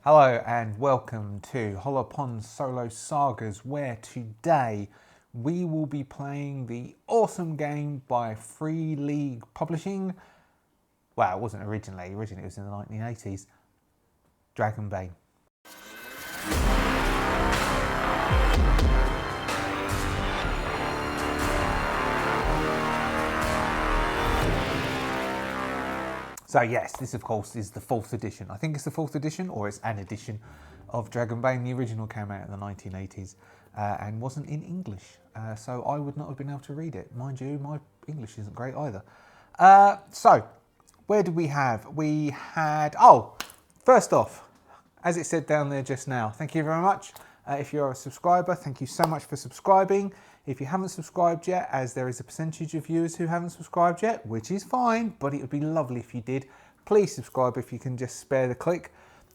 Hello and welcome to Hollowponds Solo Sagas, where today we will be playing the awesome game by Free League Publishing. Well, it wasn't originally it was in the 1980s. Dragonbane. So yes, this of course is the 4th edition. I think it's the 4th edition, or it's an edition of Dragonbane. The original came out in the 1980s and wasn't in English, so I would not have been able to read it. Mind you, my English isn't great either. So, where did we have? We had, first off, as it said down there just now, thank you very much. If you're a subscriber, thank you so much for subscribing. If you haven't subscribed yet, as there is a percentage of viewers who haven't subscribed yet, which is fine, but it would be lovely if you did. Please subscribe if you can just spare the click.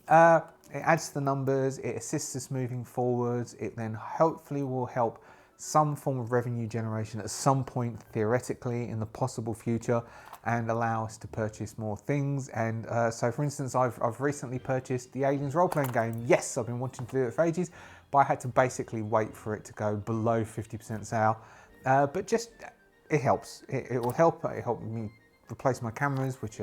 It adds to the numbers, it assists us moving forwards, it then hopefully will help some form of revenue generation at some point, theoretically, in the possible future, and allow us to purchase more things. And so, for instance, I've recently purchased the Aliens role-playing game. Yes, I've been wanting to do it for ages, but I had to basically wait for it to go below 50% sale. But just, it helps. It will help. It helped me replace my cameras, which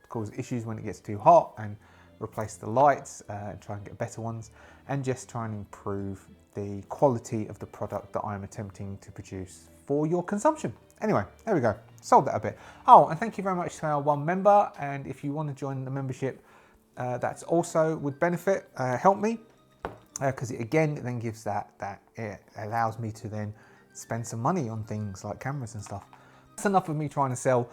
cause issues when it gets too hot, and replace the lights, and try and get better ones, and just try and improve the quality of the product that I'm attempting to produce for your consumption. Anyway, there we go. Sold that a bit. Oh, and thank you very much to our one member. And if you want to join the membership, that's also would benefit, help me, because it then gives it allows me to then spend some money on things like cameras and stuff. That's enough of me trying to sell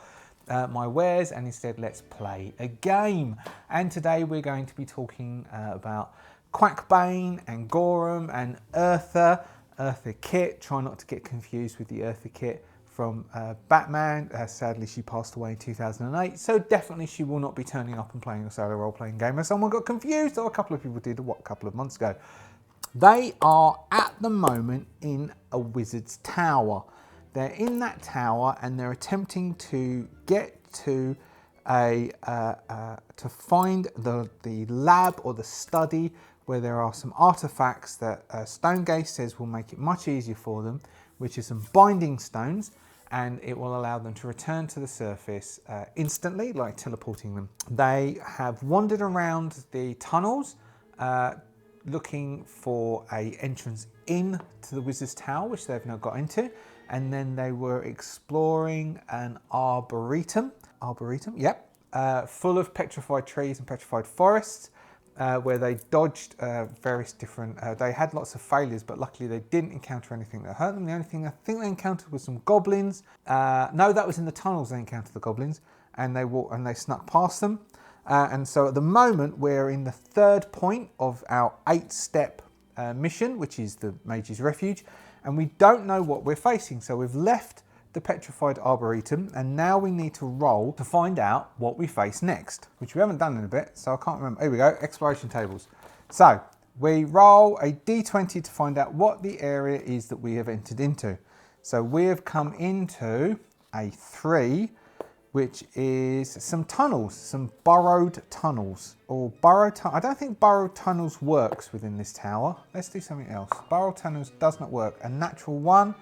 my wares, and instead let's play a game. And today we're going to be talking about Quackbane and Gorham and Eartha Kitt. Try not to get confused with the Eartha Kitt from Batman. Sadly, she passed away in 2008, so definitely she will not be turning up and playing a solo role-playing game. As someone got confused, or a couple of people did, a couple of months ago. They are at the moment in a wizard's tower. They're in that tower and they're attempting to get to to find the lab or the study where there are some artifacts that Stonegate says will make it much easier for them, which is some binding stones, and it will allow them to return to the surface instantly, like teleporting them. They have wandered around the tunnels looking for an entrance in to the Wizard's Tower, which they've now got into, and then they were exploring an arboretum, yep, full of petrified trees and petrified forests, where they dodged various different, they had lots of failures, but luckily they didn't encounter anything that hurt them. The only thing I think they encountered was some goblins. No, that was in the tunnels they encountered the goblins, and they snuck past them. And so at the moment we're in the 3rd point of our 8-step mission, which is the Mage's Refuge, and we don't know what we're facing. So we've left the petrified arboretum, and now we need to roll to find out what we face next, which we haven't done in a bit, so I can't remember. Here we go, exploration tables. So we roll a d20 to find out what the area is that we have entered into. So we have come into a 3, which is some tunnels, some burrowed tunnels, or I don't think burrowed tunnels works within this tower. Let's do something else. Burrowed tunnels does not work. A natural 1,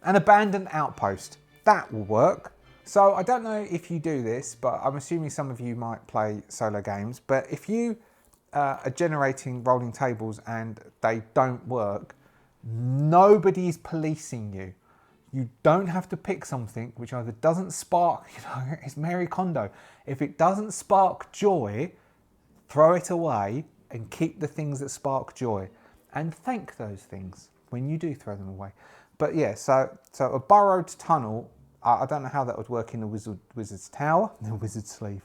an abandoned outpost. That will work. So I don't know if you do this, but I'm assuming some of you might play solo games, but if you are generating rolling tables and they don't work, nobody's policing you. You don't have to pick something which either doesn't spark, it's Mary Kondo. If it doesn't spark joy, throw it away and keep the things that spark joy. And thank those things when you do throw them away. But yeah, so a burrowed tunnel, I don't know how that would work in the Wizard's Tower, the Wizard's Sleeve.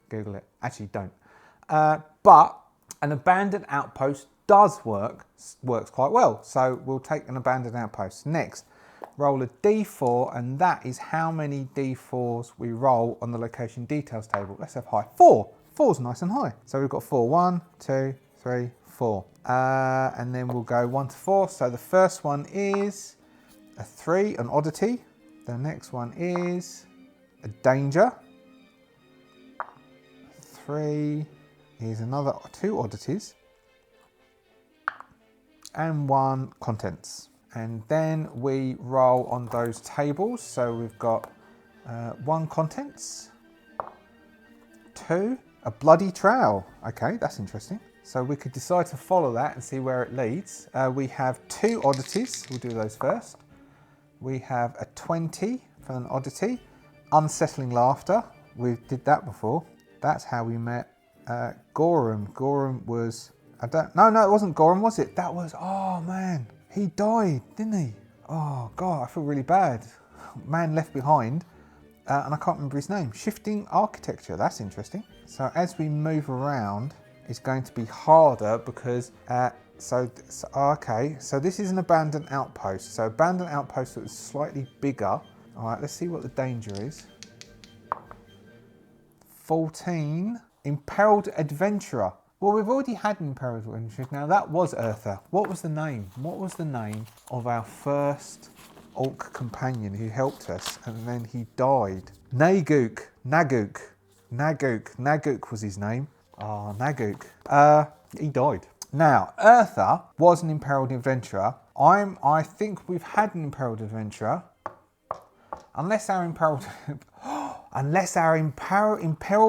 Google it, actually don't. But an abandoned outpost works quite well. So we'll take an abandoned outpost. Next, roll a d4, and that is how many d4s we roll on the location details table. Let's have high. 4. 4's nice and high. So we've got 4. 1, 2, 3, 4. And then we'll go 1 to 4. So the first one is a 3, an oddity. The next one is a danger. 3, is another 2 oddities and 1 contents. And then we roll on those tables. So we've got 1 contents, 2, a bloody trowel. Okay, that's interesting. So we could decide to follow that and see where it leads. We have 2 oddities. We'll do those first. We have a 20 for an oddity. Unsettling laughter. We did that before. That's how we met Gorham. Gorham was... No, it wasn't Gorham, was it? That was... Oh, man. He died, didn't he? Oh, God, I feel really bad. Man left behind. And I can't remember his name. Shifting architecture. That's interesting. So as we move around, it's going to be harder because... okay, so this is an abandoned outpost. So abandoned outpost that was slightly bigger. All right, let's see what the danger is. 14. Imperiled adventurer. Well, we've already had an imperiled adventurer. Now that was Eartha. What was the name? What was the name of our first orc companion who helped us and then he died? Naguk was his name. Oh, Naguk. He died. Now, Eartha was an imperiled adventurer. I think we've had an imperiled adventurer. Unless our imperiled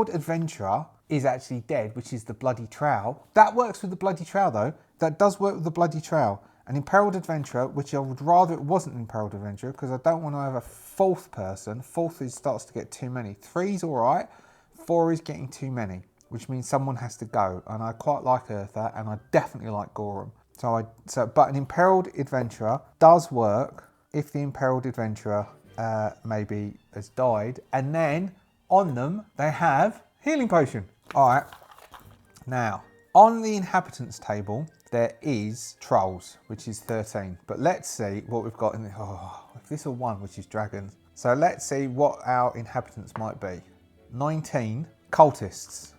adventurer is actually dead, which is the bloody trowel. That works with the bloody trowel though. That does work with the bloody trowel. An imperiled adventurer, which I would rather it wasn't an imperiled adventurer because I don't want to have a 4th person. 4th starts to get too many. 3's all right. 4 is getting too many, which means someone has to go. And I quite like Eartha and I definitely like Gorham. But an imperiled adventurer does work if the imperiled adventurer maybe has died, and then on them they have healing potion. All right. Now on the inhabitants table there is trolls, which is 13. But let's see what we've got in the. If this are 1, which is dragons. So let's see what our inhabitants might be. 19 cultists.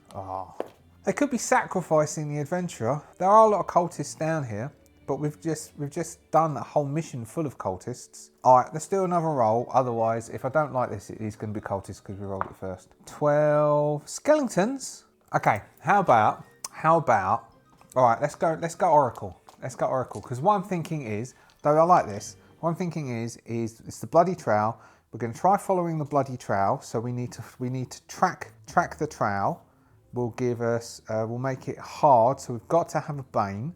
They could be sacrificing the adventurer. There are a lot of cultists down here. But we've just done a whole mission full of cultists. All right, let's do another roll. Otherwise, if I don't like this, it is going to be cultists because we rolled it first. 12 skeletons. Okay, how about? All right, let's go Oracle. Let's go Oracle because what I'm thinking is, though I like this, what I'm thinking is it's the bloody trowel. We're going to try following the bloody trowel. So we need to track the trowel. Will give us. We'll make it hard. So we've got to have a bane.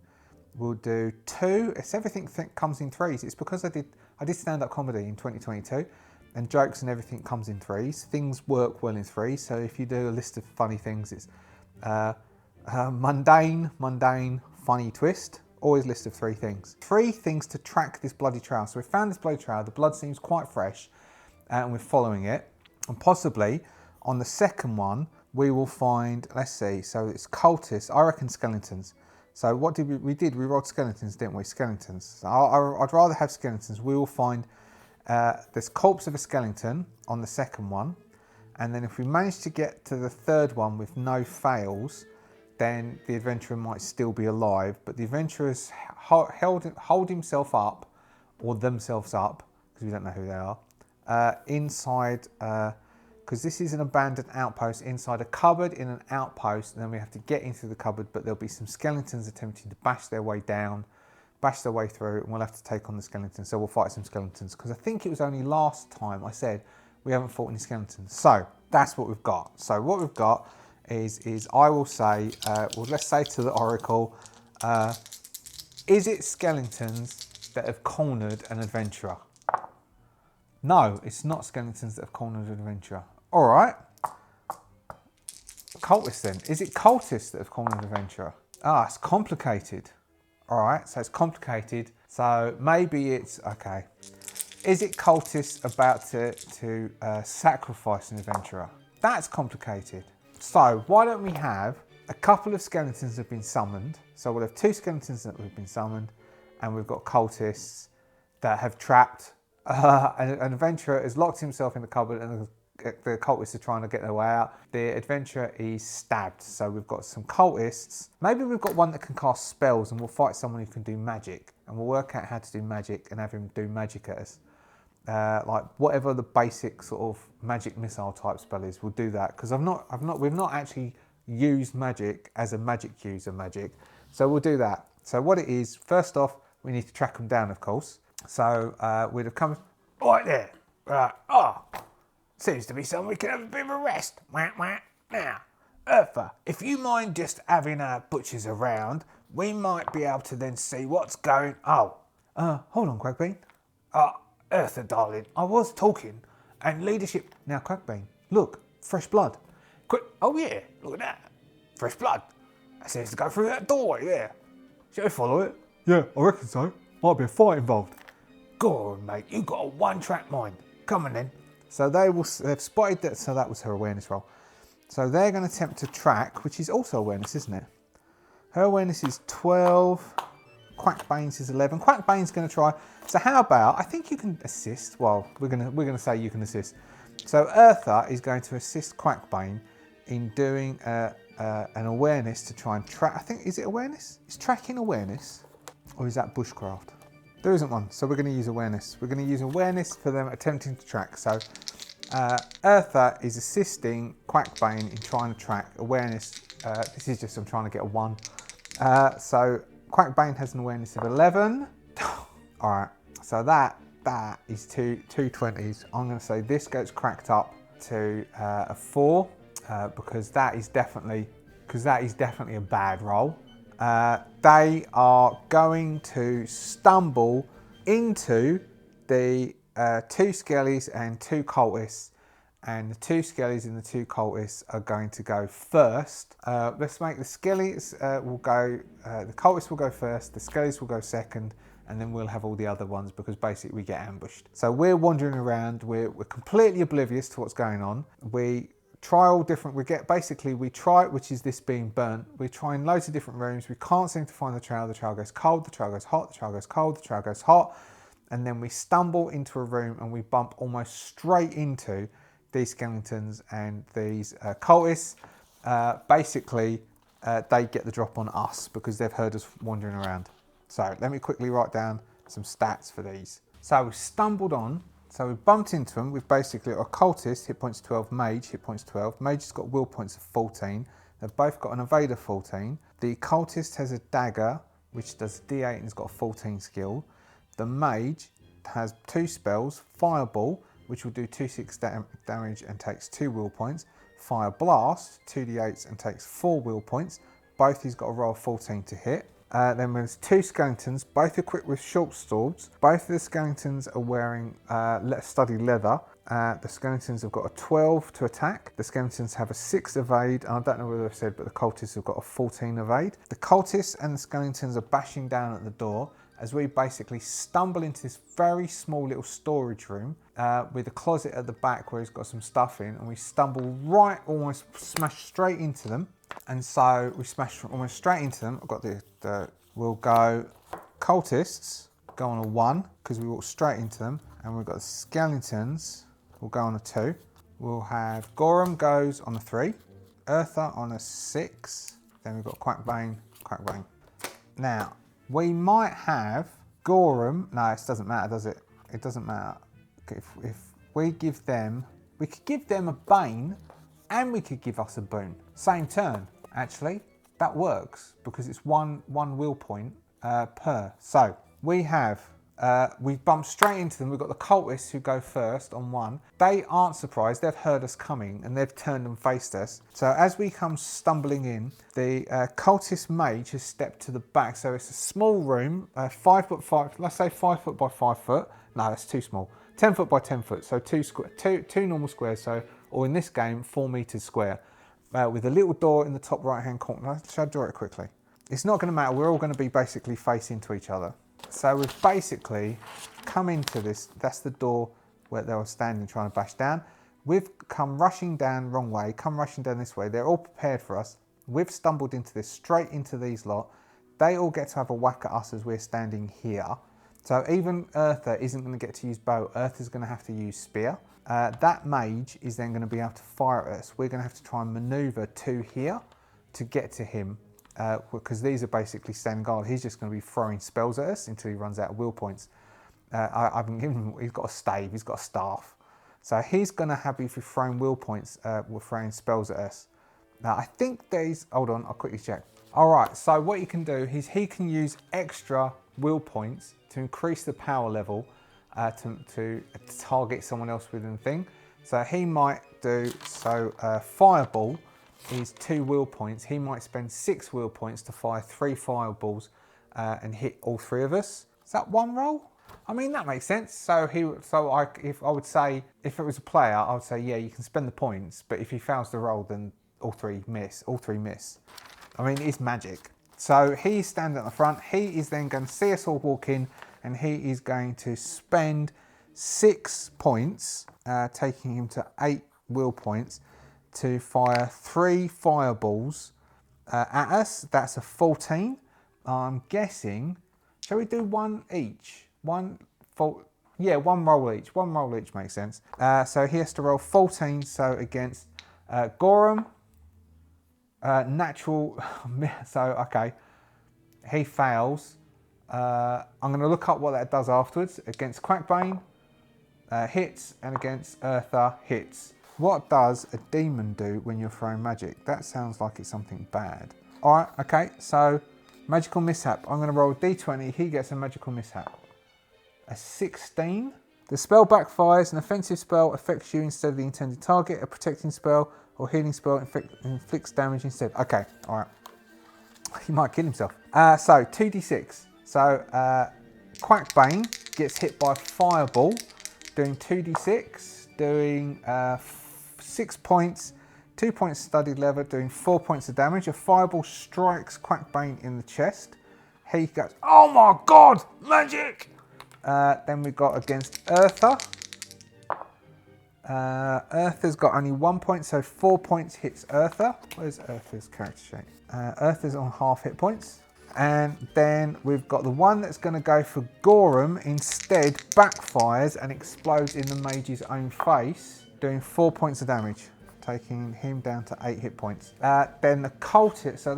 We'll do 2. It's everything comes in 3s. It's because I did stand-up comedy in 2022 and jokes and everything comes in 3s. Things work well in 3s. So if you do a list of funny things, it's mundane, funny twist. Always list of 3 things. 3 things to track this bloody trowel. So we found this bloody trowel. The blood seems quite fresh and we're following it. And possibly on the second one, we will find, let's see, so it's cultists. I reckon skeletons. So what did we did? We rolled skeletons, didn't we? Skeletons. So I'd rather have skeletons. We will find this corpse of a skeleton on the second one. And then if we manage to get to the third one with no fails, then the adventurer might still be alive. But the adventurers hold himself up, or themselves up, because we don't know who they are, inside... because this is an abandoned outpost inside a cupboard in an outpost, and then we have to get into the cupboard, but there'll be some skeletons attempting to bash their way down, bash their way through, and we'll have to take on the skeletons. So we'll fight some skeletons, because I think it was only last time I said we haven't fought any skeletons. So that's what we've got. So what we've got is I will say, well, let's say to the Oracle, is it skeletons that have cornered an adventurer? No, it's not skeletons that have cornered an adventurer. All right. Cultists then. Is it cultists that have cornered an adventurer? It's complicated. All right, so it's complicated. So maybe it's, okay. Is it cultists about to sacrifice an adventurer? That's complicated. So why don't we have a couple of skeletons that have been summoned. So we'll have 2 skeletons that have been summoned, and we've got cultists that have trapped an adventurer has locked himself in the cupboard and the cultists are trying to get their way out. The adventurer is stabbed. So we've got some cultists. Maybe we've got one that can cast spells and we'll fight someone who can do magic. And we'll work out how to do magic and have him do magic at us. Like whatever the basic sort of magic missile type spell is, we'll do that. Because we've not actually use magic as a magic user magic. So we'll do that. So what it is, first off, we need to track them down, of course. So we'd have come right there. Right. Oh, seems to be something we can have a bit of a rest. Wah, wah. Now, Eartha, if you mind just having our butchers around, we might be able to then see what's going. Oh, hold on, Quackbean. Eartha, darling, I was talking, and leadership. Now, Quackbean, look, fresh blood. Quick! Oh yeah, look at that, fresh blood. That seems to go through that doorway there. Shall we follow it? Yeah, I reckon so. Might be a fight involved. Go on, mate. You got a one-track mind. Come on then. So they've spotted that. So that was her awareness roll. So they're going to attempt to track, which is also awareness, isn't it? Her awareness is 12. Quackbane's is 11. Quackbane's going to try. So how about, I think you can assist. Well, we're going to say you can assist. So Eartha is going to assist Quackbane in doing an awareness to try and track. I think, is it awareness? Is tracking awareness? Or is that bushcraft? There isn't one, so we're going to use awareness. We're going to use awareness for them attempting to track. So Eartha is assisting Quackbane in trying to track awareness. This is just, I'm trying to get a 1. So Quackbane has an awareness of 11. All right, so that is two 20s. I'm going to say this gets cracked up to a 4 because that is definitely a bad roll. They are going to stumble into the 2 skellies and 2 cultists, and the 2 skellies and the 2 cultists are going to go first. Let's make the skellies will go, the cultists will go first, the skellies will go second, and then we'll have all the other ones because basically we get ambushed. So we're wandering around, we're completely oblivious to what's going on. We try all different, we try, which is this being burnt. We try in loads of different rooms. We can't seem to find the trail goes cold, the trail goes hot, the trail goes cold, the trail goes hot. And then we stumble into a room and we bump almost straight into these skeletons and these cultists. They get the drop on us because they've heard us wandering around. So let me quickly write down some stats for these. So we stumbled on. So we've bumped into them. We've basically got a cultist, hit points 12, mage, hit points 12. Mage has got will points of 14. They've both got an evader 14. The cultist has a dagger, which does D8 and has got a 14 skill. The mage has 2 spells, fireball, which will do 2d6 damage and takes 2 will points. Fire blast, 2d8s and takes 4 will points. Both he's got a roll of 14 to hit. Then there's 2 skeletons, both equipped with short swords. Both of the skeletons are wearing studded leather. The skeletons have got a 12 to attack. The skeletons have a 6 evade. And I don't know whether I've said, but the cultists have got a 14 evade. The cultists and the skeletons are bashing down at the door as we basically stumble into this very small little storage room with a closet at the back where he's got some stuff in, and we stumble right, almost smash straight into them. And so we smash almost straight into them. I've got we'll go cultists, go on a 1 because we walk straight into them, and we've got the skeletons, we'll go on a 2. We'll have Gorham goes on a 3, Eartha on a 6, then we've got Quackbane. Now, we might have Gorham, no, it doesn't matter, does it? It doesn't matter. If we give them, we could give them a Bane and we could give us a boon. Same turn, actually. That works because it's one will point per. So we have, we've bumped straight into them. We've got the cultists who go first on 1. They aren't surprised. They've heard us coming and they've turned and faced us. So as we come stumbling in, the cultist mage has stepped to the back. So it's a small room, 5 foot 5, let's say 5 foot by 5 foot. No, that's too small. 10 foot by 10 foot. So two normal squares. So, or in this game, 4 meters square. With a little door in the top right hand corner. Shall I draw it quickly? It's not going to matter. We're all going to be basically facing to each other. So we've basically come into this. That's the door where they were standing trying to bash down. We've come rushing down wrong way, come rushing down this way. They're all prepared for us. We've stumbled into this, straight into these lot. They all get to have a whack at us as we're standing here. So even Eartha isn't going to get to use bow. Eartha's going to have to use spear. That mage is then going to be able to fire at us. We're going to have to try and maneuver to here to get to him because these are basically standing guard. He's just going to be throwing spells at us until he runs out of will points. I've been given him, he's got a stave, he's got a staff. So he's going to be throwing will points, throwing spells at us. Now, I think there's... Hold on, I'll quickly check. All right, so what he can do is he can use extra will points to increase the power level to target someone else within the thing. So he might do... So Fireball is 2 will points. He might spend 6 will points to fire 3 fireballs and hit all 3 of us. Is that 1 roll? I mean, that makes sense. So if I would say, if it was a player, I would say, yeah, you can spend the points, but if he fails the roll, then all 3 miss. All 3 miss. I mean, it's magic. So he's standing at the front. He is then going to see us all walk in, and he is going to spend 6 points, taking him to 8 will points, to fire 3 fireballs at us. That's a 14. I'm guessing, shall we do 1 each? One roll each. 1 roll each makes sense. So he has to roll 14. So against Gorham, natural. So okay, he fails. I'm going to look up what that does afterwards. Against Quackbane, hits, and against Eartha, hits. What does a demon do when you're throwing magic? That sounds like it's something bad. All right. Okay. So magical mishap. I'm going to roll a d20. He gets a magical mishap. A 16. The spell backfires. An offensive spell affects you instead of the intended target. A protecting spell or healing spell inflicts damage instead. Okay, all right. He might kill himself. So 2d6. So Quackbane gets hit by Fireball, doing 2d6, doing 6 points, 2 points studied leather, doing 4 points of damage. A Fireball strikes Quackbane in the chest. He goes, oh my god, magic! Then we got against Eartha. Eartha's got only 1 point, so 4 points hits Eartha. Where's Eartha's character sheet? Eartha's on half hit points. And then we've got the one that's going to go for Gorham, instead backfires and explodes in the mage's own face, doing 4 points of damage, taking him down to 8 hit points. Then the cultist, so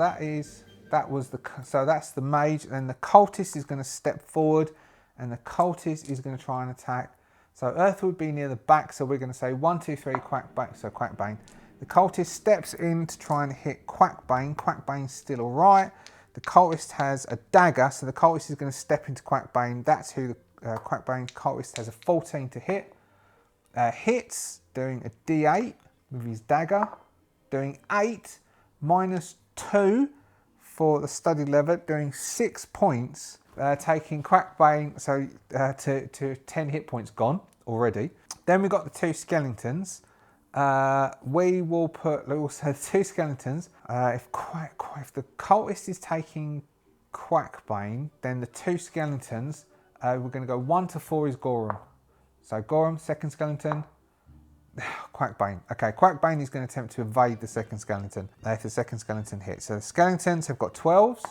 that's the mage. Then the cultist is going to step forward, and the cultist is going to try and attack. So Eartha would be near the back, so we're going to say 1, 2, 3, Quackbane. So Quackbane. The cultist steps in to try and hit Quackbane. Quackbane's still all right. The cultist has a dagger, so the cultist is going to step into Quackbane. That's who the Quackbane cultist has a 14 to hit. Hits, doing a d8 with his dagger, doing 8 minus 2 for the studied leather, doing 6 points. Taking Quackbane to 10 hit points gone already. Then we've got the 2 skeletons. We will put also the 2 skeletons. If the cultist is taking Quackbane, then the 2 skeletons, we're going to go 1 to 4 is Gorham. So Gorham, second skeleton. Quackbane. Okay, Quackbane is going to attempt to evade the second skeleton if the second skeleton hits. So the skeletons have got 12s.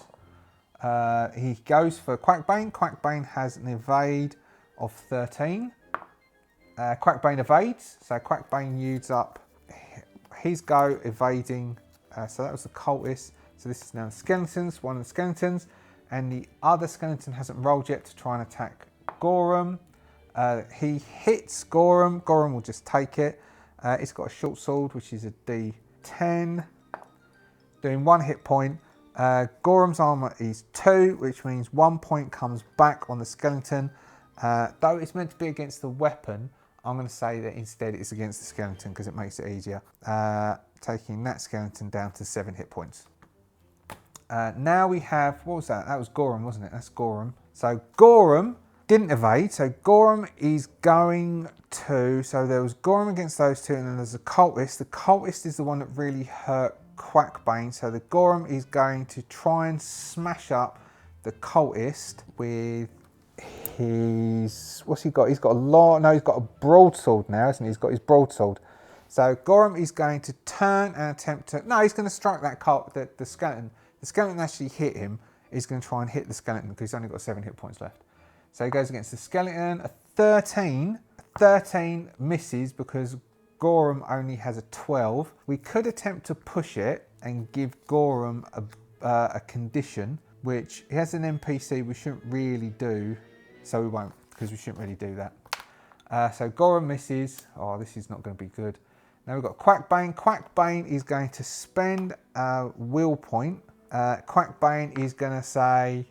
He goes for Quackbane. Quackbane has an evade of 13. Quackbane evades, so Quackbane uses up his go evading. So that was the cultist. So this is now the skeletons, one of the skeletons, and the other skeleton hasn't rolled yet to try and attack Gorham. He hits Gorham. Gorham will just take it. It's got a short sword, which is a D10, doing 1 hit point. Gorham's armour is 2, which means 1 point comes back on the skeleton. Though it's meant to be against the weapon, I'm going to say that instead it's against the skeleton because it makes it easier. Taking that skeleton down to 7 hit points. Now we have, what was that? That was Gorham, wasn't it? That's Gorham. So Gorham didn't evade, so Gorham is going to, so there was Gorham against those 2, and then there's the cultist. The cultist is the one that really hurt Quackbane, so the Gorham is going to try and smash up the cultist with his, what's he got? He's got he's got a broadsword now, isn't he? He's got his broadsword. So Gorham is going to turn and attempt to, no, he's going to strike that the skeleton. The skeleton actually hit him. He's going to try and hit the skeleton because he's only got 7 hit points left. So he goes against the skeleton. A 13 misses because Gorham only has a 12. We could attempt to push it and give Gorham a condition, which he has an NPC we shouldn't really do, so we won't, because we shouldn't really do that. So Gorham misses. Oh, this is not going to be good. Now we've got Quackbane. Quackbane is going to spend a will point. Quackbane is going to say,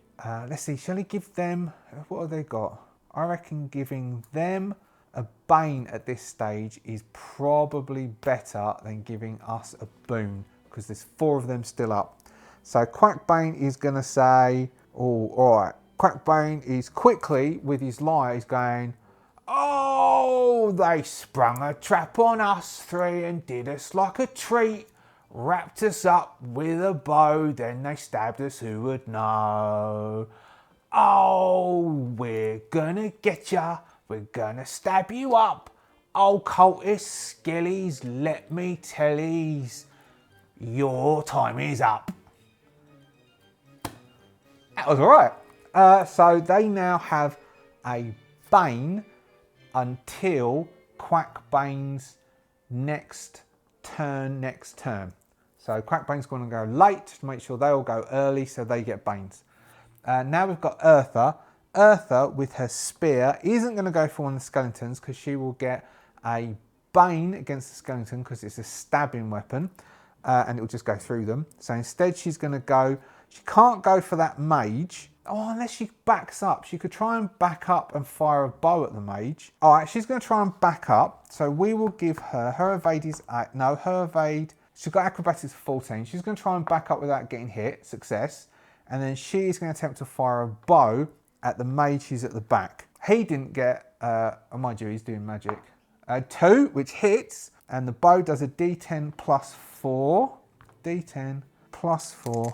let's see, shall he give them, what have they got? I reckon giving them a Bane at this stage is probably better than giving us a boon, because there's 4 of them still up. So Quackbane is going to say, oh, all right. Quackbane is quickly, with his lie, he's going, oh, they sprung a trap on us 3 and did us like a treat. Wrapped us up with a bow, then they stabbed us, who would know? Oh, we're gonna get ya, we're gonna stab you up. Oh, cultists, skillies, let me tell yous, your time is up. That was alright. So they now have a Bane until Quackbane's next turn. So Quackbane's going to go late to make sure they all go early so they get Banes. Now we've got Eartha. Eartha with her spear isn't going to go for one of the skeletons because she will get a Bane against the skeleton because it's a stabbing weapon and it will just go through them. So instead she's going to go, she can't go for that mage. Oh, unless she backs up. She could try and back up and fire a bow at the mage. All right, she's going to try and back up. So we will give her evade is, her evade, she's got acrobatics 14. She's going to try and back up without getting hit, success. And then she is going to attempt to fire a bow at the mage who's at the back. He didn't get, mind you, he's doing magic. 2, which hits, and the bow does a D10 plus 4. D10 plus 4.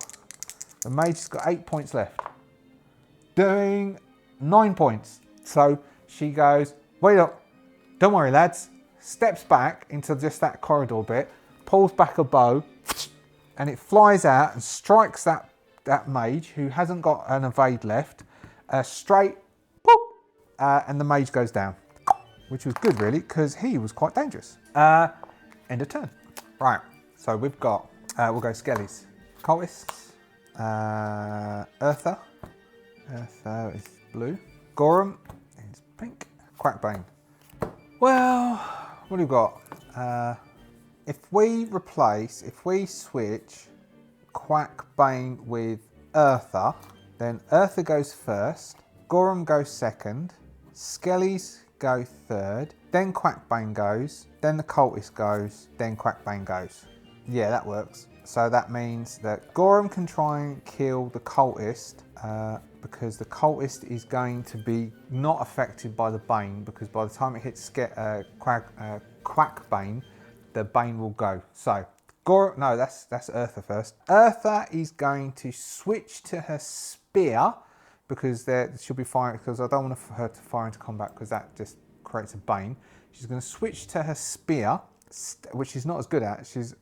The mage has got 8 points left. Doing 9 points. So she goes, wait up, don't worry lads. Steps back into just that corridor bit, pulls back a bow, and it flies out and strikes that mage who hasn't got an evade left, straight, boop, and the mage goes down. Which was good really, because he was quite dangerous. End of turn. Right, so we've got, we'll go Skellies. Cultists, Eartha. Eartha is blue. Gorham is pink. Quackbane. Well, what do we got? If we switch Quackbane with Eartha, then Eartha goes first, Gorham goes second, Skellies go third, then Quackbane goes, then the cultist goes, then Quackbane goes. Yeah, that works. So that means that Gorham can try and kill the cultist because the cultist is going to be not affected by the Bane, because by the time it hits Quackbane, the Bane will go. So Gorham, no, that's Eartha first. Eartha is going to switch to her spear because she'll be firing, because I don't want her to fire into combat because that just creates a Bane. She's going to switch to her spear, which she's not as good at. She's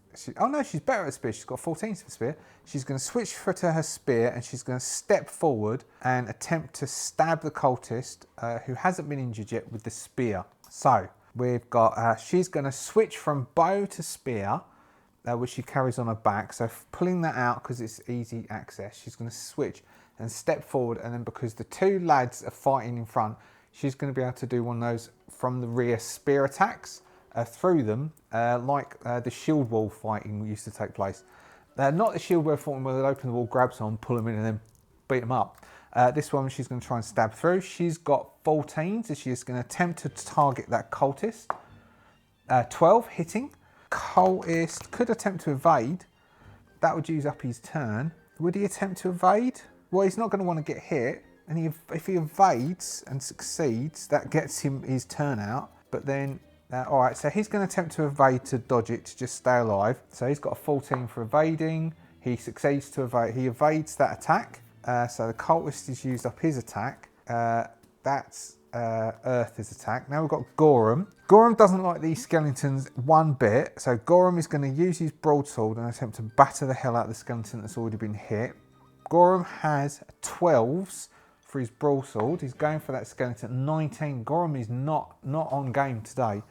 better at spear. She's got 14 for spear. She's going to switch to her spear and she's going to step forward and attempt to stab the cultist who hasn't been injured yet with the spear. So we've got, she's going to switch from bow to spear, which she carries on her back. So pulling that out because it's easy access, she's going to switch and step forward, and then because the 2 lads are fighting in front, she's going to be able to do one of those from the rear spear attacks through them, like the shield wall fighting used to take place. Not the shield wall fighting where they'll open the wall, grab someone, pull them in and then beat them up. This one she's going to try and stab through. She's got 14, so she's going to attempt to target that cultist. 12 hitting. Cultist could attempt to evade. That would use up his turn. Would he attempt to evade? Well, he's not going to want to get hit. And if he evades and succeeds, that gets him his turn out. But then, all right, so he's going to attempt to evade to dodge it, to just stay alive. So he's got a 14 for evading. He succeeds to evade. He evades that attack. So the cultist has used up his attack. That's Earth's attack. Now we've got Gorham. Gorham doesn't like these skeletons one bit. So Gorham is going to use his broadsword and attempt to batter the hell out of the skeleton that's already been hit. Gorham has 12s for his broadsword. He's going for that skeleton. 19. Gorham is not on game today.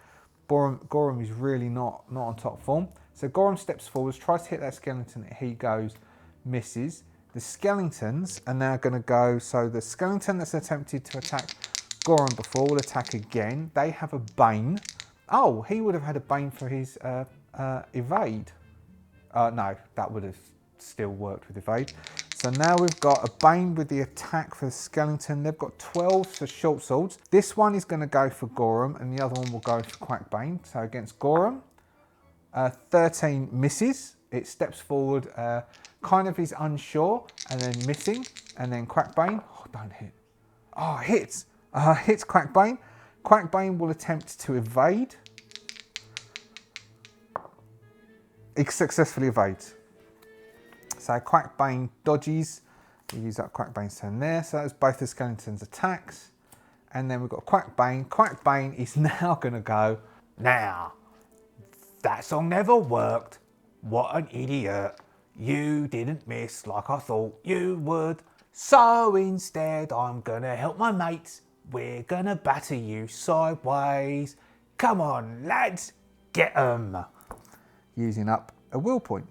Gorham is really not on top form. So Gorham steps forward, tries to hit that skeleton. He goes, misses. The skeletons are now going to go. So the skeleton that's attempted to attack Gorham before will attack again. They have a Bane. Oh, he would have had a Bane for his evade. No, that would have still worked with evade. So now we've got a Bane with the attack for the skeleton. They've got 12 for short swords. This one is going to go for Gorham, and the other one will go for Quackbane. So against Gorham, 13 misses. It steps forward, kind of is unsure, and then missing, and then Quackbane. Oh, don't hit. Oh, hits. Hits Quackbane. Quackbane will attempt to evade. He successfully evades. So Quackbane dodges. We use that Quackbane's turn there. So that's both the skeleton's attacks. And then we've got Quackbane. Quackbane is now going to go, now, that song never worked. What an idiot. You didn't miss like I thought you would. So instead, I'm going to help my mates. We're going to batter you sideways. Come on, lads, get 'em. Using up a will point.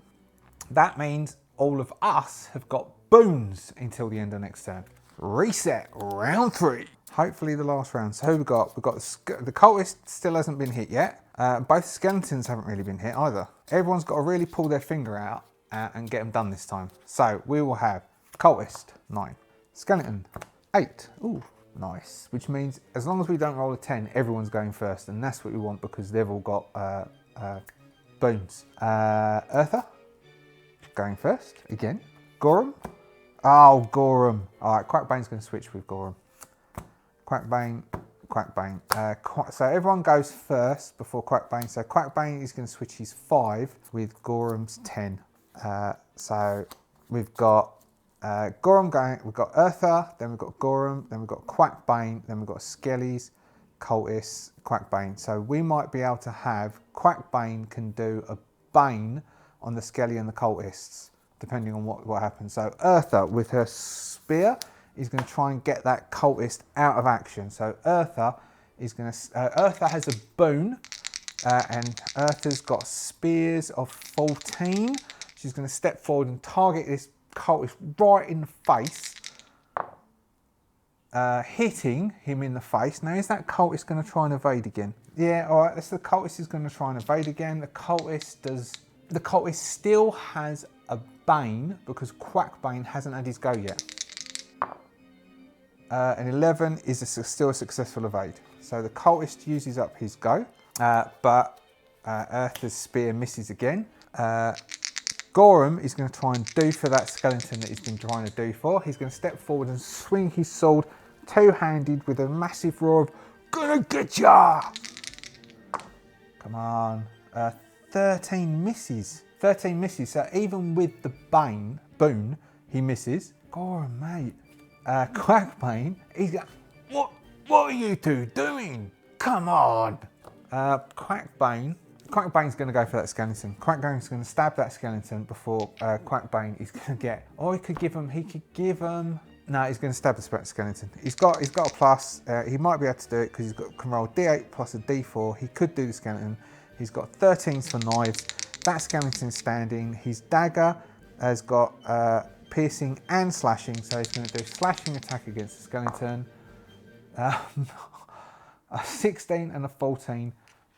That means all of us have got boons until the end of next turn. Reset, round 3. Hopefully the last round. So who we got? We've got the cultist still hasn't been hit yet. Both skeletons haven't really been hit either. Everyone's got to really pull their finger out and get them done this time. So we will have cultist, 9. Skeleton, 8. Ooh, nice. Which means as long as we don't roll a 10, everyone's going first. And that's what we want because they've all got boons. Eartha, going first again. Gorham. Oh, Gorham. All right, Quackbane's going to switch with Gorham. Quackbane. So everyone goes first before Quackbane. So Quackbane is going to switch his 5 with Gorham's 10. So we've got Gorham going. We've got Eartha. Then we've got Gorham. Then we've got Quackbane. Then we've got Skellies, Cultists, Quackbane. So we might be able to have Quackbane can do a Bane on the Skelly and the Cultists, depending on what happens. So Eartha with her spear is going to try and get that cultist out of action. So Eartha is going to. Eartha has a boon, and Eartha's got spears of 14. She's going to step forward and target this cultist right in the face, hitting him in the face. Now, is that cultist going to try and evade again? Yeah, all right. The cultist is going to try and evade again. The cultist still has a Bane because Quackbane hasn't had his go yet. An 11 is still a successful evade. So the cultist uses up his go, but Eartha's spear misses again. Gorham is going to try and do for that skeleton that he's been trying to do for. He's going to step forward and swing his sword two-handed with a massive roar of, "Gonna get ya!" Come on. 13 misses. 13 misses. So even with the boon, he misses. Gorham, mate. Quackbane, he's got, what are you two doing? Come on. Quackbane's going to go for that skeleton. Quackbane's going to stab that skeleton before Quackbane is going to get, or he could give him, no, he's going to stab the skeleton. He's got a plus. He might be able to do it because can roll D8 plus a D4. He could do the skeleton. He's got 13s for knives. That skeleton's standing. His dagger has got piercing and slashing, so he's going to do slashing attack against the skeleton. A 16 and a 14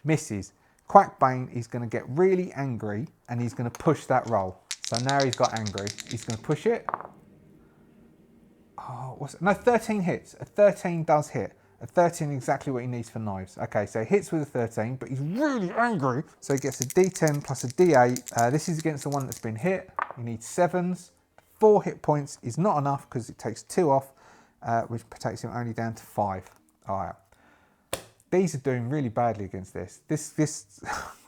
misses. Quackbane is going to get really angry and he's going to push that roll. So now he's got angry. He's going to push it. Oh, what's it? No, 13 hits. A 13 does hit. A 13 is exactly what he needs for knives. Okay, so he hits with a 13, but he's really angry. So he gets a D10 plus a D8. This is against the one that's been hit. He needs 7s. 4 hit points is not enough because it takes 2 off, which takes him only down to 5. All right. These are doing really badly against this. This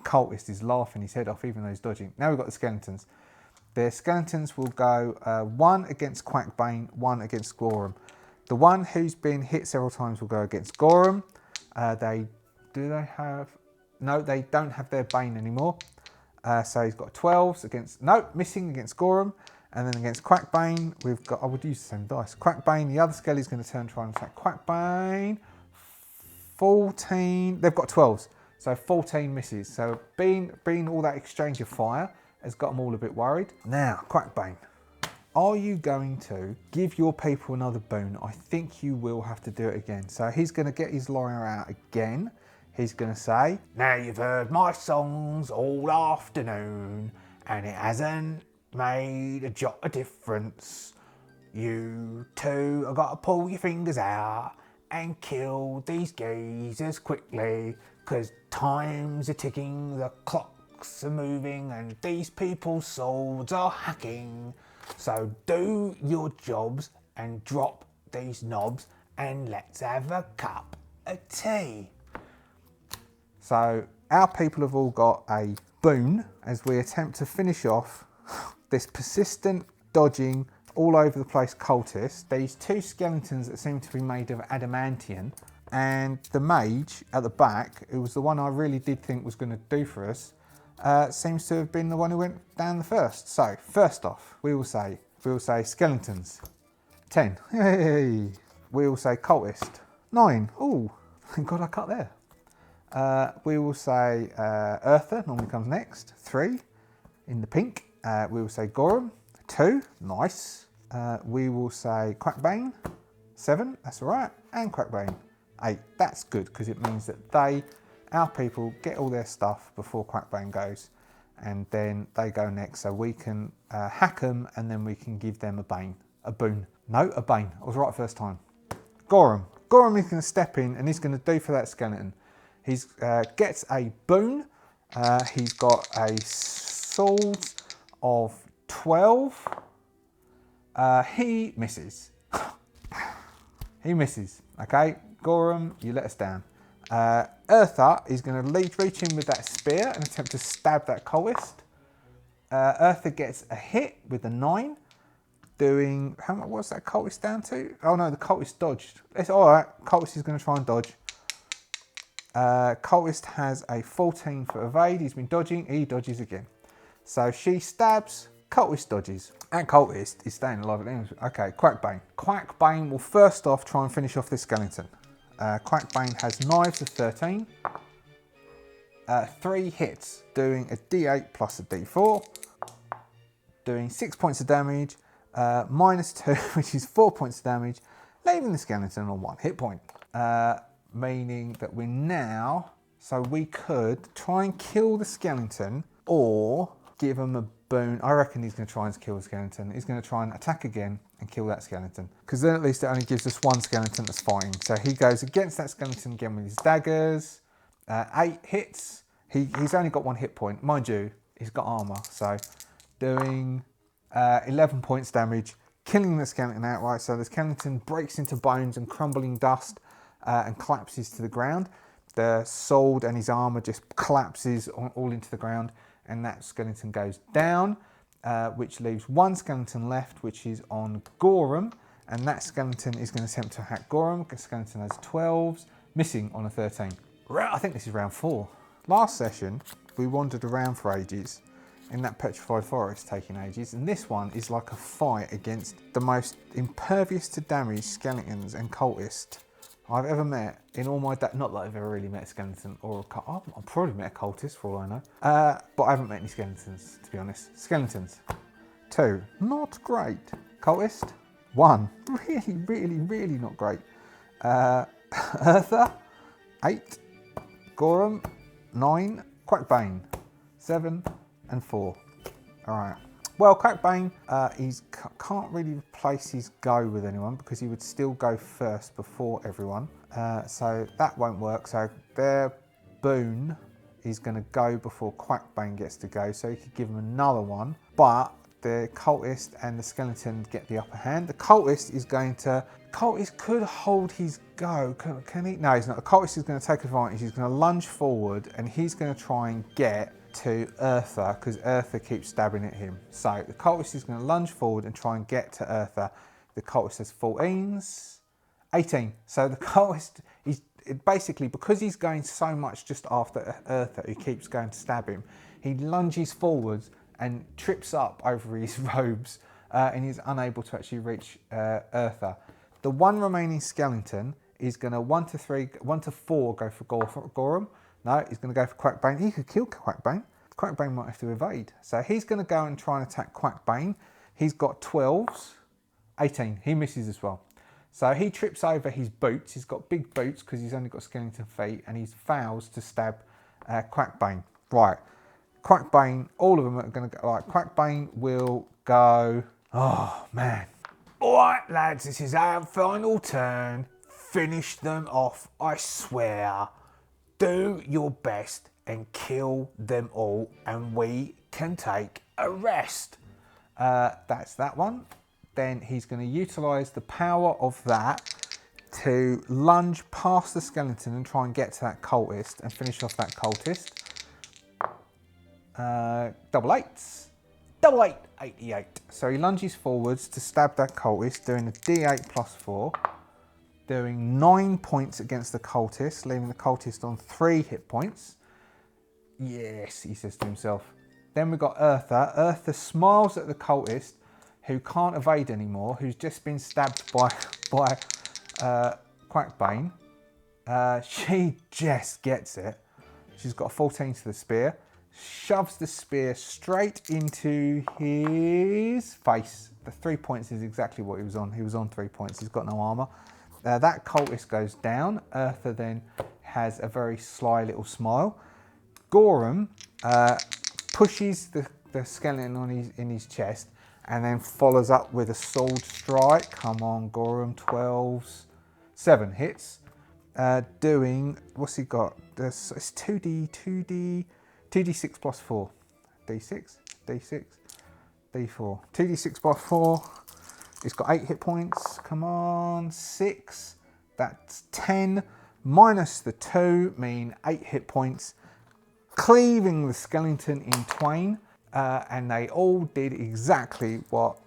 cultist is laughing his head off even though he's dodging. Now we've got the skeletons. The skeletons will go 1 against Quackbane, 1 against Gorham. The one who's been hit several times will go against Gorham. No, they don't have their Bane anymore. So he's got 12s against, missing against Gorham. And then against Quackbane, we've got, I would use the same dice. Quackbane, the other Skelly's going to turn and try and attack Quackbane. 14, they've got 12s, so 14 misses. So being all that exchange of fire has got them all a bit worried. Now, Quackbane, are you going to give your people another boon? I think you will have to do it again. So he's going to get his lawyer out again. he's going to say, now you've heard my songs all afternoon and it hasn't made a jot of difference. You two have got to pull your fingers out and kill these geezers quickly, because times are ticking, the clocks are moving and these people's swords are hacking. So do your jobs and drop these knobs and let's have a cup of tea. So our people have all got a boon as we attempt to finish off this persistent, dodging, all over the place cultist. These two skeletons that seem to be made of adamantium, and the mage at the back, who was the one I really did think was going to do for us, seems to have been the one who went down the first. So first off, we will say skeletons, 10. Hey. We will say cultist, 9. Oh, thank God I cut there. We will say Eartha, normally comes next, 3 in the pink. We will say Gorum, 2, nice. We will say Quackbane, 7, that's all right, and Quackbane, 8. That's good because it means that our people, get all their stuff before Quackbane goes, and then they go next, so we can hack them, and then we can give them a boon. No, a bane. I was right first time. Gorum is going to step in, and he's going to do for that skeleton. He gets a boon. He's got a sword of 12. He misses. He misses. Okay, Gorum, you let us down. Eartha is going to reach in with that spear and attempt to stab that cultist. Eartha gets a hit with a 9. Doing, how much was that cultist down to? Oh no, the cultist dodged. It's all right. Cultist is going to try and dodge. Cultist has a 14 for evade. He's been dodging. He dodges again. So she stabs. Cultist dodges. And cultist is staying alive at the end. Okay, Quackbane. Quackbane will first off try and finish off this skeleton. Quackbane has knives of 13. 3 hits, doing a d8 plus a d4. Doing 6 points of damage. Minus 2, which is 4 points of damage, leaving the skeleton on 1 hit point. Meaning that we're now, so we could try and kill the skeleton or give him a boon. I reckon he's going to try and kill the skeleton. He's going to try and attack again and kill that skeleton, because then at least it only gives us one skeleton that's fighting. So he goes against that skeleton again with his daggers. 8 hits. He's only got 1 hit point. Mind you, he's got armour, so doing 11 points damage, killing the skeleton outright. So the skeleton breaks into bones and crumbling dust and collapses to the ground. The sword and his armour just collapses all into the ground, and that skeleton goes down, which leaves 1 skeleton left, which is on Gorum, and that skeleton is going to attempt to hack Gorum. The skeleton has 12s, missing on a 13. I think this is round 4. Last session, we wandered around for ages in that petrified forest, taking ages, and this one is like a fight against the most impervious to damage skeletons and cultists I've ever met in all my not that I've ever really met a skeleton or I've probably met a cultist for all I know, but I haven't met any skeletons, to be honest. Skeletons, 2, not great. Cultist, 1, really not great. Eartha, 8. Gorum, 9. Quackbane, 7 and 4. All right. Well, Quackbane, can't really replace his go with anyone because he would still go first before everyone. So that won't work. So their boon is going to go before Quackbane gets to go. So he could give him another one. But the cultist and the skeleton get the upper hand. The cultist is going to... Cultist could hold his go. Can he? No, he's not. The cultist is going to take advantage. He's going to lunge forward and he's going to try and get to Eartha, because Eartha keeps stabbing at him. So the cultist is going to lunge forward and try and get to Eartha. The cultist has 14s, 18. So the cultist is basically, because he's going so much just after Eartha, who keeps going to stab him, he lunges forwards and trips up over his robes, and he's unable to actually reach Eartha. The one remaining skeleton is going to 1 to 4 go for Gorum. No, he's going to go for Quackbane. He could kill Quackbane. Quackbane might have to evade. So he's going to go and try and attack Quackbane. He's got 12s, 18. He misses as well. So he trips over his boots. He's got big boots because he's only got skeleton feet, and he vows to stab Quackbane. Right, Quackbane, all of them are going to go. Right, Quackbane will go. Oh, man. All right, lads, this is our final turn. Finish them off, I swear. Do your best and kill them all, and we can take a rest. That's that one. Then he's going to utilise the power of that to lunge past the skeleton and try and get to that cultist and finish off that cultist. Double eights. Double eight, 88. So he lunges forwards to stab that cultist, doing a D8 plus 4. Doing 9 points against the cultist, leaving the cultist on 3 hit points. Yes, he says to himself. Then we've got Eartha. Eartha smiles at the cultist, who can't evade anymore, who's just been stabbed by Quackbane. She just gets it. She's got a 14 to the spear. Shoves the spear straight into his face. The 3 points is exactly what he was on. He was on 3 points. He's got no armour. That cultist goes down. Eartha then has a very sly little smile. Gorham pushes the skeleton in his chest and then follows up with a sword strike. Come on, Gorham, 12s. 7 hits. Doing, what's he got? It's 2d6 plus 4. D6, D6, D4. 2d6 plus 4. It's got 8 hit points. Come on, 6. That's 10. Minus the 2 mean 8 hit points. Cleaving the skeleton in twain. And they all did exactly what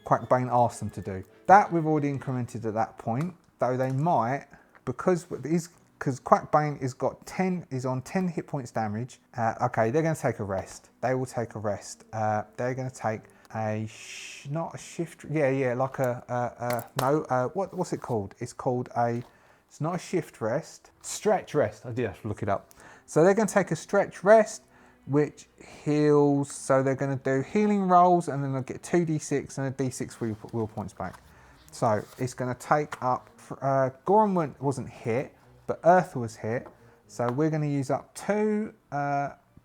Quackbane asked them to do. That we've already incremented at that point. Though they might, because Quackbane is on 10 hit points damage. Okay, they're going to take a rest. They will take a rest. They're going to take not a shift. Yeah, like what's it called? It's not a shift rest. Stretch rest. I did have to look it up. So they're going to take a stretch rest, which heals. So they're going to do healing rolls, and then they'll get 2d6 and a d6 will points back. So it's going to take up. Gorham wasn't hit, but Eartha was hit. So we're going to use up 2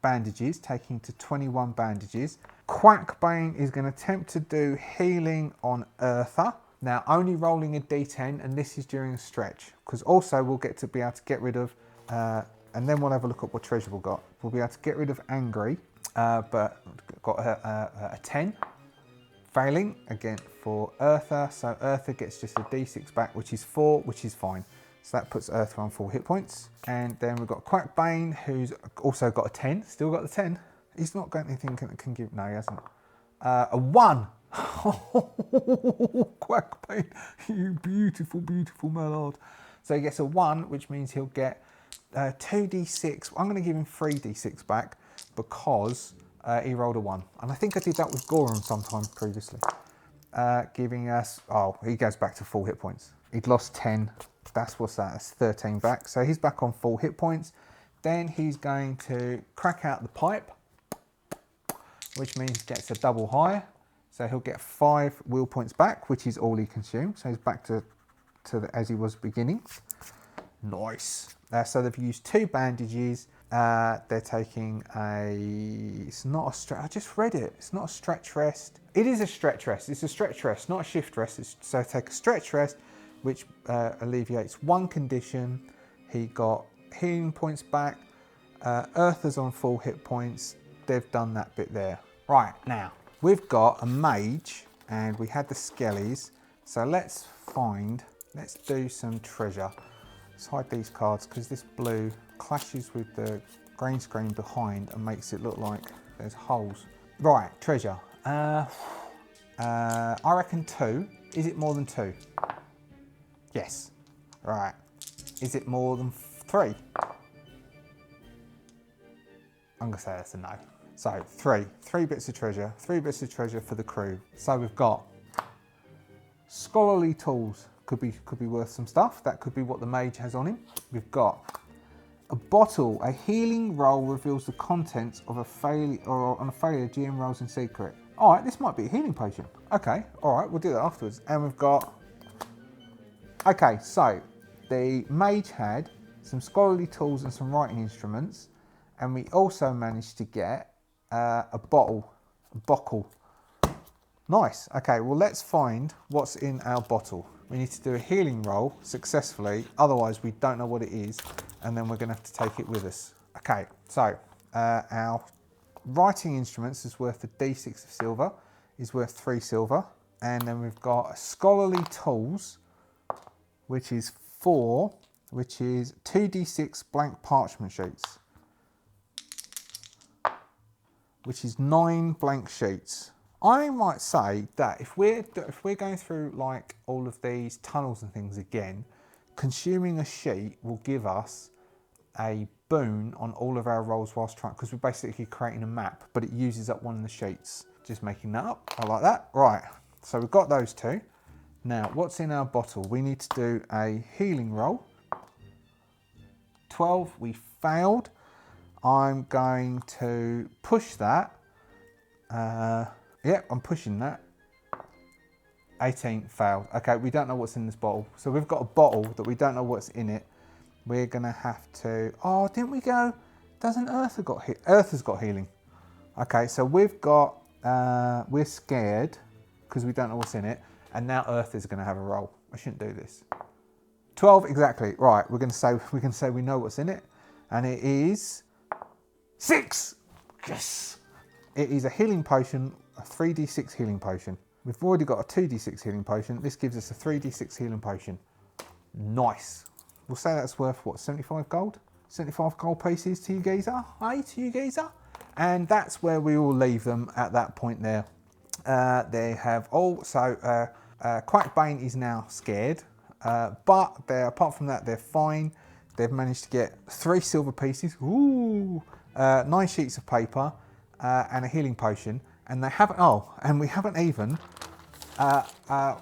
bandages, taking to 21 bandages. Quackbane is going to attempt to do healing on Eartha. Now, only rolling a d10, and this is during a stretch, because also we'll get to be able to get rid of, and then we'll have a look at what treasure we've got. We'll be able to get rid of Angry, but got a 10. Failing again for Eartha, so Eartha gets just a d6 back, which is 4, which is fine. So that puts Eartha on 4 hit points. And then we've got Quackbane, who's also got a 10, still got the 10. He's not got anything that can give, no he hasn't. A 1. Quackbane, you beautiful, beautiful mallard. So he gets a 1, which means he'll get 2d6. I'm going to give him 3d6 back because he rolled a 1. And I think I did that with Gorham sometime previously. Giving us, he goes back to full hit points. He'd lost 10. That's what's that? That's 13 back. So he's back on full hit points. Then he's going to crack out the pipe, which means he gets a double high. So he'll get 5 will points back, which is all he consumed. So he's back to as he was beginning. Nice. So they've used 2 bandages. They're taking it's not a stretch. I just read it. It's not a stretch rest. It is a stretch rest. It's a stretch rest, not a shift rest. So take a stretch rest, which alleviates 1 condition. He got healing points back. Eartha's on full hit points. They've done that bit there. Right, now, we've got a mage, and we had the skellies. So let's do some treasure. Let's hide these cards, because this blue clashes with the green screen behind and makes it look like there's holes. Right, treasure. I reckon 2. Is it more than 2? Yes. Right. Is it more than 3? I'm going to say that's a no. So 3. 3 bits of treasure. 3 bits of treasure for the crew. So we've got scholarly tools. Could be worth some stuff. That could be what the mage has on him. We've got a bottle. A healing roll reveals the contents of a failure, or on a failure, GM rolls in secret. All right, this might be a healing potion. Okay, all right, we'll do that afterwards. And we've got Okay, so the mage had some scholarly tools and some writing instruments, and we also managed to get a bottle. Nice. Okay, well let's find what's in our bottle. We need to do a healing roll successfully, otherwise we don't know what it is, and then we're going to have to take it with us. Okay, so our writing instruments is worth a d6 of silver, is worth 3 silver, and then we've got scholarly tools, which is 4, which is 2d6 blank parchment sheets, which is 9 blank sheets. I might say that if we're going through like all of these tunnels and things again, consuming a sheet will give us a boon on all of our rolls whilst trying, because we're basically creating a map, but it uses up one of the sheets. Just making that up. I like that. Right. So we've got those two. Now, what's in our bottle? We need to do a healing roll. 12. We failed. I'm going to push that. Yeah, I'm pushing that. 18 failed. Okay, we don't know what's in this bottle. So we've got a bottle that we don't know what's in it. We're going to have to... Oh, didn't we go... Doesn't Earth have got... Earth has got healing. Okay, so we've got... we're scared because we don't know what's in it. And now Earth is going to have a roll. I shouldn't do this. 12, exactly. Right, we're going to say we know what's in it. And it is... 6! Yes! It is a healing potion, a 3d6 healing potion. We've already got a 2d6 healing potion. This gives us a 3d6 healing potion. Nice. We'll say that's worth, what, 75 gold? 75 gold pieces to you geezer, eh, to you geezer? And that's where we will leave them at that point there. They have also, Quackbane is now scared, but apart from that, they're fine. They've managed to get 3 silver pieces, ooh, 9 sheets of paper, and a healing potion, and they haven't. Oh, and we haven't even.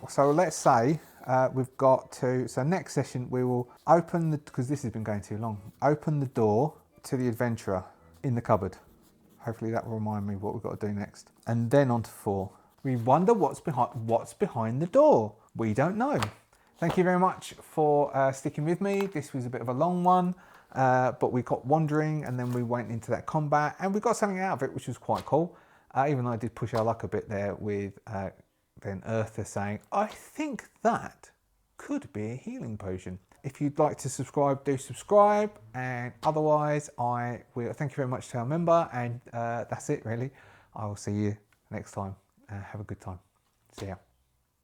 So let's say we've got to. So next session we will open the, because this has been going too long. Open the door to the adventurer in the cupboard. Hopefully that will remind me what we've got to do next, and then on to 4. We wonder what's behind the door. We don't know. Thank you very much for sticking with me. This was a bit of a long one. But we got wandering, and then we went into that combat, and we got something out of it, which was quite cool. Even though I did push our luck a bit there with then Eartha saying, I think that could be a healing potion. If you'd like to subscribe, do subscribe, and otherwise I will thank you very much to our member, and that's it really. I will see you next time. Have a good time. See ya.